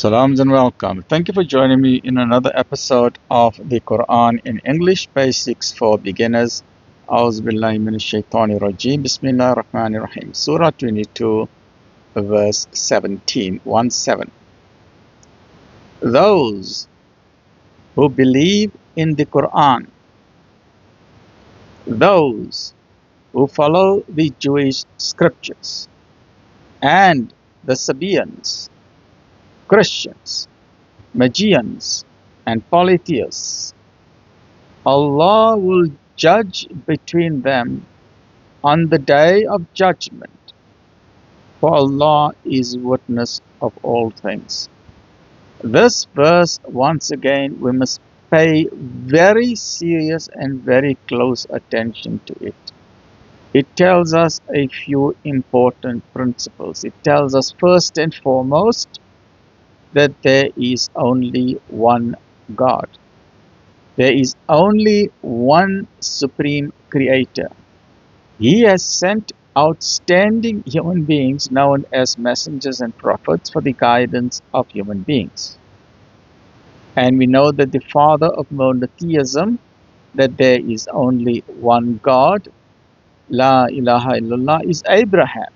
Salams and welcome. Thank you for joining me in another episode of the Quran in English Basics for Beginners. A'udhu billahi minash shaitani rajim. Bismillahir Rahmanir Rahim. Surah 22, verse 17. 1-7. Those who believe in the Quran, those who follow the Jewish scriptures, and the Sabians, Christians, Magians, and polytheists, Allah will judge between them on the day of judgment, for Allah is witness of all things. This verse, once again, we must pay very serious and very close attention to it. It tells us a few important principles. It tells us first and foremost that there is only one God. There is only one supreme creator. He has sent outstanding human beings known as messengers and prophets for the guidance of human beings. And we know that the father of monotheism, that there is only one God, La ilaha illallah, is Abraham.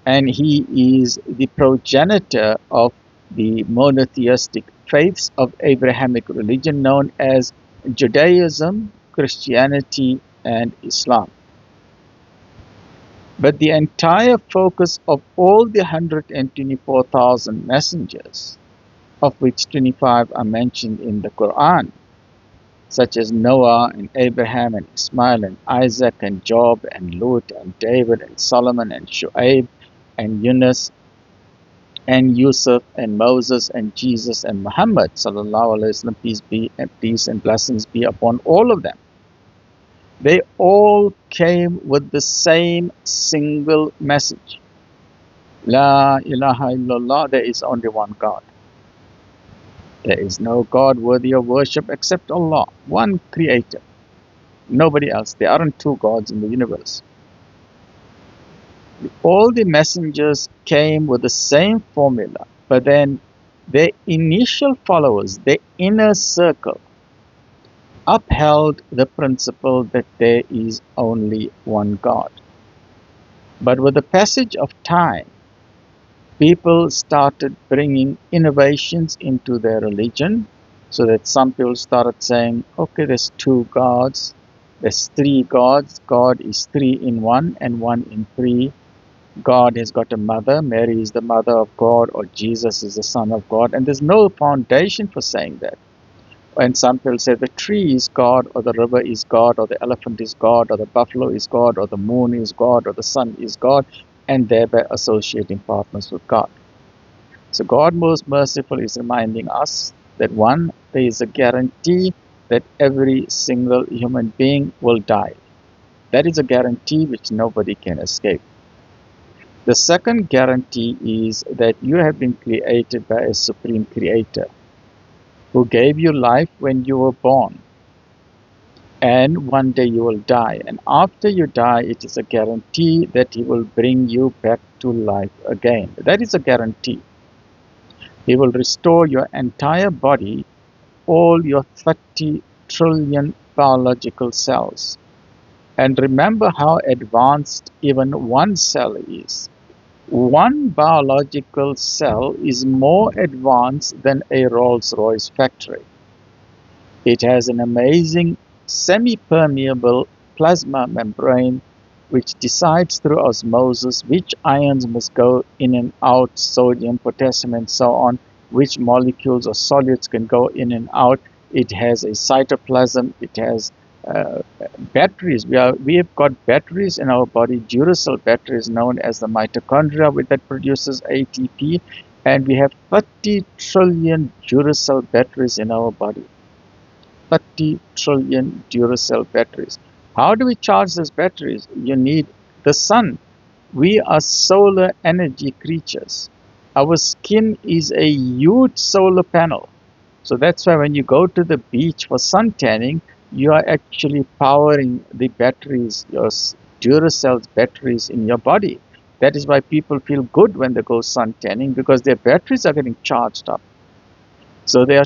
And he is the progenitor of the monotheistic faiths of Abrahamic religion known as Judaism, Christianity, and Islam. But the entire focus of all the 124,000 messengers, of which 25 are mentioned in the Quran, such as Noah and Abraham and Ismail and Isaac and Job and Lut and David and Solomon and Shu'aib and Yunus and Yusuf and Moses and Jesus and Muhammad Sal'lal'laa'hu A'lay'hi peace and blessings be upon all of them. They all came with the same single message. La ilaha illallah, there is only one God. There is no God worthy of worship except Allah, one creator, nobody else. There aren't two gods in the universe. All the messengers came with the same formula, but then their initial followers, their inner circle, upheld the principle that there is only one God. But with the passage of time, people started bringing innovations into their religion, so that some people started saying, okay, there's two gods, there's three gods, God is three in one and one in three. God has got a mother, Mary is the mother of God, or Jesus is the son of God, and there's no foundation for saying that. And some people say the tree is God, or the river is God, or the elephant is God, or the buffalo is God, or the moon is God, or the sun is God, and thereby associating partners with God. So God, most merciful, is reminding us that one, there is a guarantee that every single human being will die. That is a guarantee which nobody can escape. The second guarantee is that you have been created by a supreme creator who gave you life when you were born. And one day you will die. And after you die, it is a guarantee that he will bring you back to life again. That is a guarantee. He will restore your entire body, all your 30 trillion biological cells. And remember how advanced even one cell is. One biological cell is more advanced than a Rolls-Royce factory. It has an amazing semi-permeable plasma membrane which decides through osmosis which ions must go in and out, sodium, potassium, and so on, which molecules or solids can go in and out. It has a cytoplasm, it has batteries. We have got batteries in our body, Duracell batteries known as the mitochondria, that produces ATP, and we have 30 trillion Duracell batteries in our body. 30 trillion Duracell batteries. How do we charge those batteries? You need the sun. We are solar energy creatures. Our skin is a huge solar panel. So that's why when you go to the beach for sun tanning, you are actually powering the batteries, your Duracell's batteries in your body. That is why people feel good when they go sun tanning, because their batteries are getting charged up. So their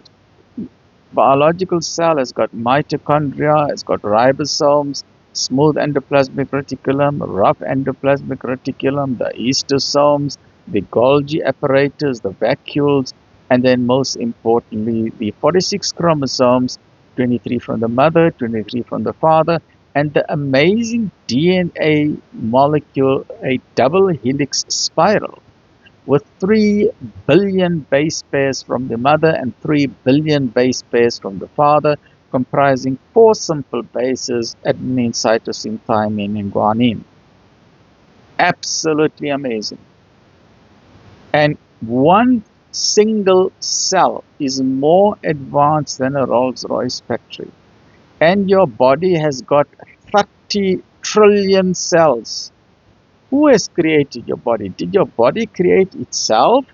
biological cell has got mitochondria, it's got ribosomes, smooth endoplasmic reticulum, rough endoplasmic reticulum, the histosomes, the Golgi apparatus, the vacuoles, and then most importantly, the 46 chromosomes, 23 from the mother, 23 from the father, and the amazing DNA molecule, a double helix spiral with 3 billion base pairs from the mother and 3 billion base pairs from the father, comprising 4 simple bases: adenine, cytosine, thymine, and guanine. Absolutely amazing. And one single cell is more advanced than a Rolls-Royce factory. And your body has got 30 trillion cells. Who has created your body? Did your body create itself?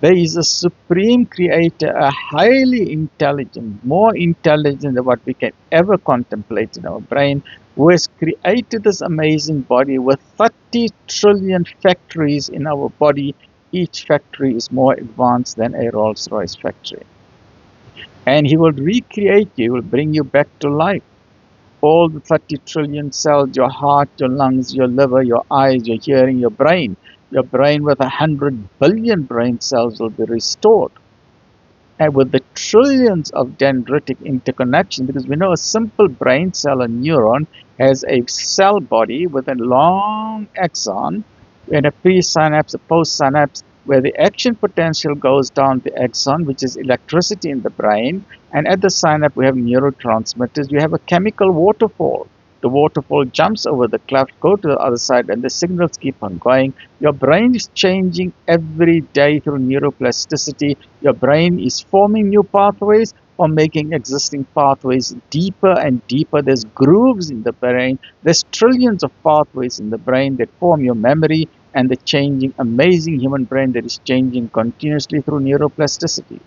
There is a supreme creator, a highly intelligent, more intelligent than what we can ever contemplate in our brain, who has created this amazing body with 30 trillion factories in our body. Each factory is more advanced than a Rolls-Royce factory. And he will recreate you, he will bring you back to life. All the 30 trillion cells, your heart, your lungs, your liver, your eyes, your hearing, your brain with 100 billion brain cells will be restored. And with the trillions of dendritic interconnection, because we know a simple brain cell, a neuron, has a cell body with a long axon and a pre-synapse, a post-synapse, where the action potential goes down the axon, which is electricity in the brain, and at the synapse we have neurotransmitters. You have a chemical waterfall. The waterfall jumps over the cleft, go to the other side, and the signals keep on going. Your brain is changing every day through neuroplasticity. Your brain is forming new pathways or making existing pathways deeper and deeper. There's grooves in the brain. There's trillions of pathways in the brain that form your memory, and the changing, amazing human brain that is changing continuously through neuroplasticity.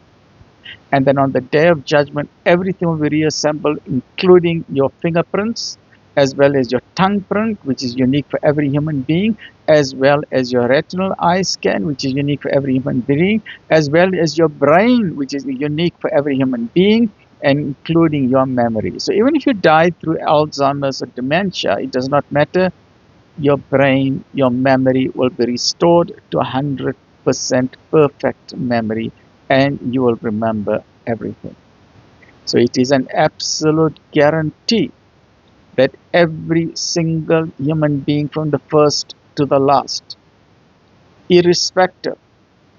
And then on the day of judgment, everything will be reassembled, including your fingerprints, as well as your tongue print, which is unique for every human being, as well as your retinal eye scan, which is unique for every human being, as well as your brain, which is unique for every human being, and including your memory. So even if you die through Alzheimer's or dementia, it does not matter. Your brain, your memory will be restored to 100% perfect memory, and you will remember everything. So it is an absolute guarantee that every single human being, from the first to the last, irrespective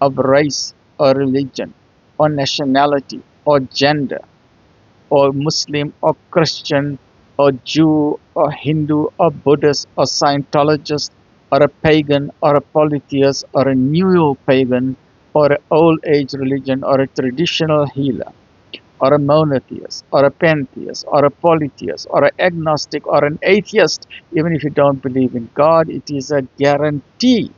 of race or religion or nationality or gender or Muslim or Christian or Jew or Hindu or Buddhist or Scientologist or a pagan or a polytheist or a neo-pagan or an old age religion or a traditional healer or a monotheist or a pantheist or a polytheist or an agnostic or an atheist, even if you don't believe in God, it is a guarantee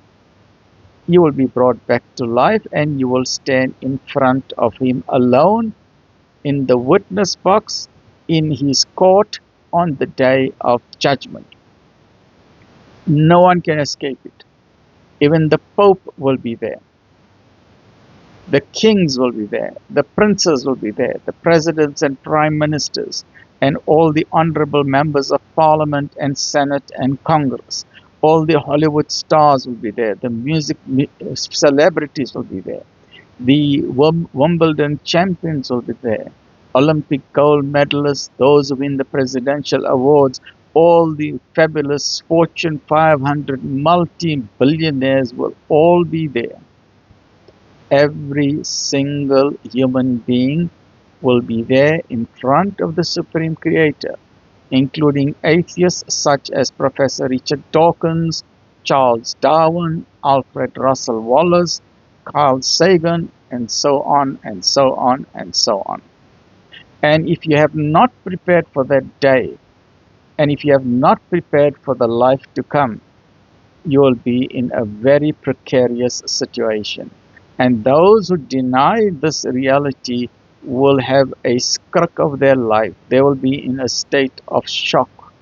you will be brought back to life and you will stand in front of him alone in the witness box in his court on the day of judgment. No one can escape it. Even the Pope will be there. The kings will be there. The princes will be there. The presidents and prime ministers and all the honorable members of parliament and senate and Congress. All the Hollywood stars will be there. The music celebrities will be there. The Wimbledon champions will be there. Olympic gold medalists, those who win the presidential awards, all the fabulous Fortune 500 multi-billionaires will all be there. Every single human being will be there in front of the Supreme Creator, including atheists such as Professor Richard Dawkins, Charles Darwin, Alfred Russel Wallace, Carl Sagan, and so on and so on and so on. And if you have not prepared for that day, and if you have not prepared for the life to come, you will be in a very precarious situation. And those who deny this reality will have a scrap of their life. They will be in a state of shock.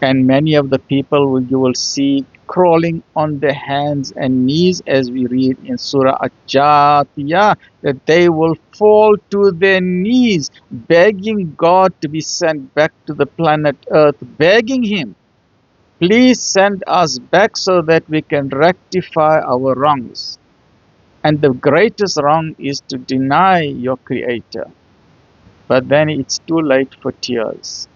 And many of the people you will see crawling on their hands and knees, as we read in Surah Al-Jathiyah, that they will fall to their knees, begging God to be sent back to the planet Earth, begging Him, please send us back so that we can rectify our wrongs. And the greatest wrong is to deny your Creator. But then it's too late for tears.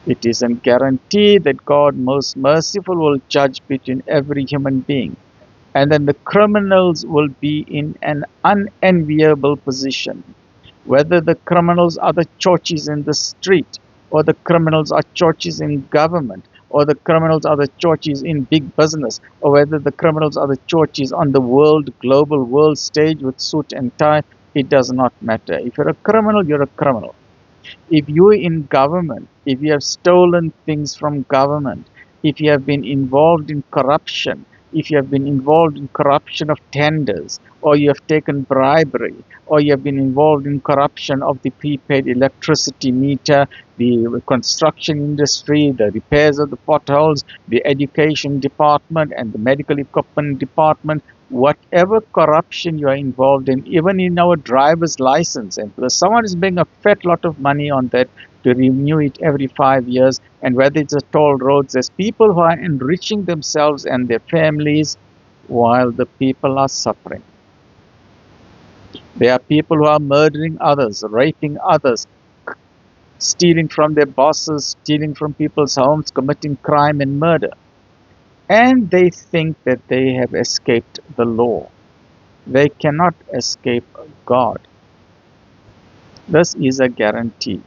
It is a guarantee that God, most merciful, will judge between every human being. And then the criminals will be in an unenviable position. Whether the criminals are the churches in the street, or the criminals are churches in government, or the criminals are the churches in big business, or whether the criminals are the churches on the global world stage with suit and tie, it does not matter. If you're a criminal, you're a criminal. If you're in government, if you have stolen things from government, if you have been involved in corruption, if you have been involved in corruption of tenders, or you have taken bribery, or you have been involved in corruption of the prepaid electricity meter, the construction industry, the repairs of the potholes, the education department, and the medical equipment department, whatever corruption you are involved in, even in our driver's license, and someone is paying a fat lot of money on that to renew it every 5 years, and whether it's a toll roads, there's people who are enriching themselves and their families while the people are suffering. There are people who are murdering others, raping others, stealing from their bosses, stealing from people's homes, committing crime and murder. And they think that they have escaped the law. They cannot escape God. This is a guarantee.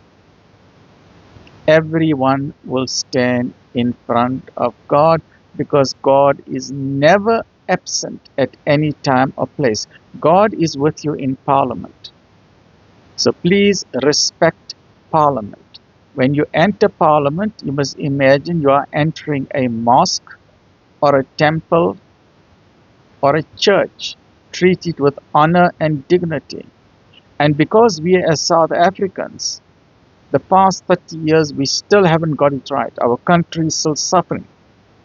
Everyone will stand in front of God, because God is never absent at any time or place. God is with you in Parliament. So please respect Parliament. When you enter Parliament, you must imagine you are entering a mosque or a temple or a church. Treat it with honor and dignity. And because we as South Africans, the past 30 years, we still haven't got it right. Our country is still suffering.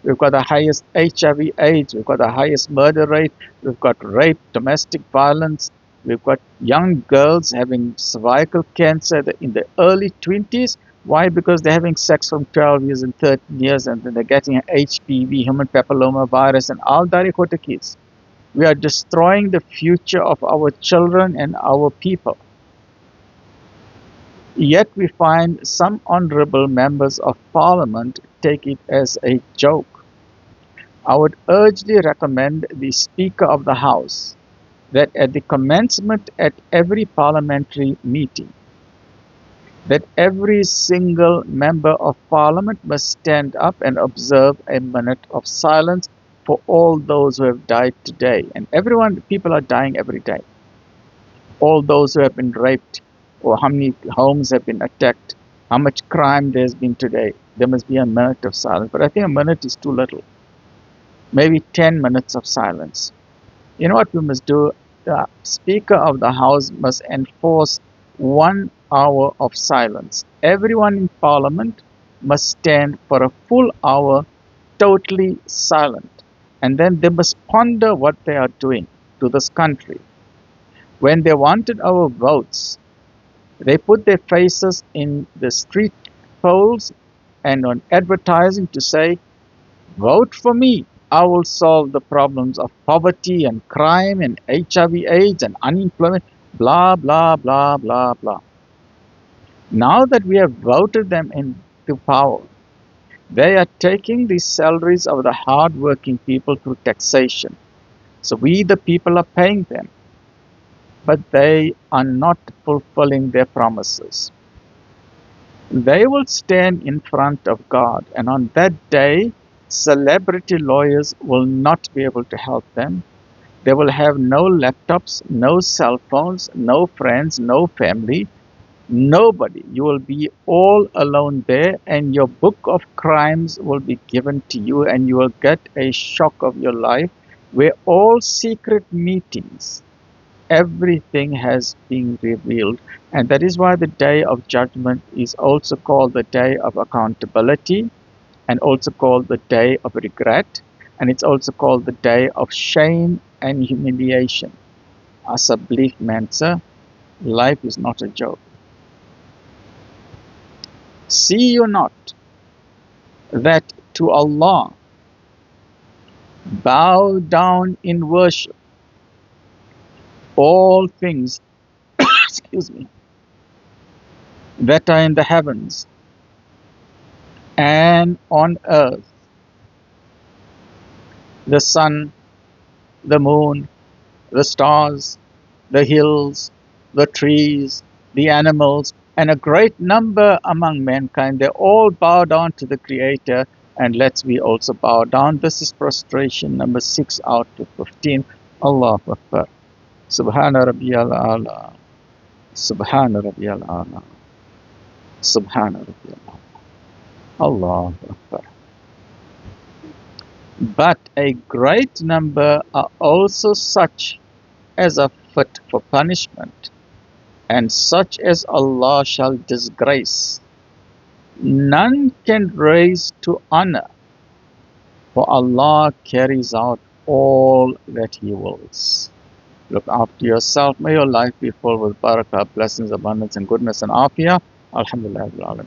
We've got the highest HIV AIDS, we've got the highest murder rate, we've got rape, domestic violence, we've got young girls having cervical cancer in the early 20s. Why? Because they're having sex from 12 years and 13 years, and then they're getting an HPV, human papilloma virus, and all direct kids. We are destroying the future of our children and our people. Yet we find some honorable members of Parliament take it as a joke. I would urgently recommend the Speaker of the House that at the commencement at every parliamentary meeting, that every single member of Parliament must stand up and observe a minute of silence for all those who have died today. And people are dying every day. All those who have been raped, or how many homes have been attacked, how much crime there's been today. There must be a minute of silence. But I think a minute is too little. Maybe 10 minutes of silence. You know what we must do? The Speaker of the House must enforce 1 hour of silence. Everyone in Parliament must stand for a full hour totally silent. And then they must ponder what they are doing to this country. When they wanted our votes, they put their faces in the street polls and on advertising to say, vote for me. I will solve the problems of poverty and crime and HIV AIDS and unemployment, blah, blah, blah, blah, blah. Now that we have voted them into power, they are taking the salaries of the hard-working people through taxation. So we, the people, are paying them. But they are not fulfilling their promises. They will stand in front of God, and on that day, celebrity lawyers will not be able to help them. They will have no laptops, no cell phones, no friends, no family, nobody. You will be all alone there, and your book of crimes will be given to you, and you will get a shock of your life, where all secret meetings everything has been revealed. And that is why the day of judgment is also called the day of accountability, and also called the day of regret, and it's also called the day of shame and humiliation. As a belief man, sir, life is not a joke. See you not that to Allah bow down in worship all things excuse me, that are in the heavens and on earth, the sun, the moon, the stars, the hills, the trees, the animals, and a great number among mankind. They all bow down to the Creator, and let's we also bow down. This is prostration number 6 out of 15. Allahu Akbar. Subhana Rabbiyal A'la. Subhana Rabbiyal A'la. Subhana Rabbiyal A'la. Allahu Akbar. But a great number are also such as are fit for punishment, and such as Allah shall disgrace. None can raise to honor, for Allah carries out all that He wills. Look after yourself. May your life be full with barakah, blessings, abundance, and goodness and afiyah. Alhamdulillah.